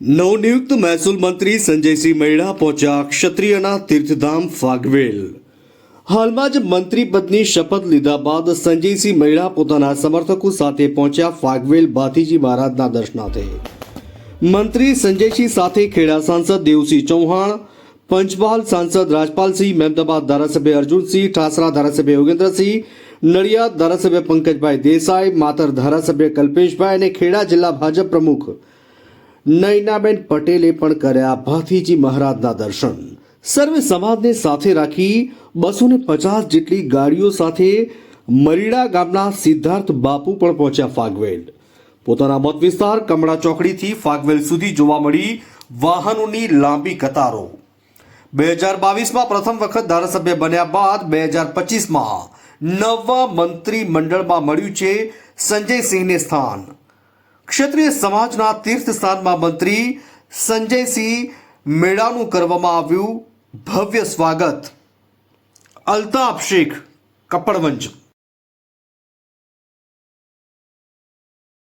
નવનિયુક્ત મહેસૂલ મંત્રી સંજયસિંહ મૈડા પહોંચ્યા ક્ષત્રિયના તીર્થધામ ફાગવેલ। હાલમાં જ મંત્રી પદની શપથ લીધા બાદ સંજયસિંહ મૈડા પોતાના સમર્થકો સાથે પહોંચ્યા ફાગવેલ ભાથીજી મહારાજના દર્શનાર્થે। મંત્રી સંજયસિંહ સાથે ખેડા સાંસદ દેવસિંહ ચૌહાણ, પંચમહાલ સાંસદ રાજપાલસિંહ, મહેમદાબાદ ધારાસભ્ય અર્જુનસિંહ, ઠાસરા ધારાસભ્ય યોગેન્દ્રસિંહ, નડિયાદ ધારાસભ્ય પંકજભાઈ દેસાઈ, માતર ધારાસભ્ય કલ્પેશભાઈ અને ખેડા જિલ્લા ભાજપ પ્રમુખ નયનાબેન પટેલે પણ કર્યા ભાથીજી મહારાજના દર્શન। સર્વે સમાજને સાથે રાખી 250 જેટલી ગાડીઓ સાથે મરીડા ગામના સિદ્ધાર્થ બાપુ પણ પહોંચ્યા ફાગવેલ। પોતાના મત વિસ્તાર કમળા ચોકડીથી ફાગવેલ સુધી જોવા મળી વાહનોની લાંબી કતારો। 2022માં પ્રથમ વખત ધારાસભ્ય બન્યા બાદ 2025માં નવા મંત્રીમંડળમાં મળ્યું છે સંજયસિંહને સ્થાન। ક્ષત્રિય સમાજના તીર્થ સ્થાનમાં મંત્રી સંજયસિંહ મૈડાનું કરવામાં આવ્યું ભવ્ય સ્વાગત। અલ્તાફ શેખ, કપડવંજ।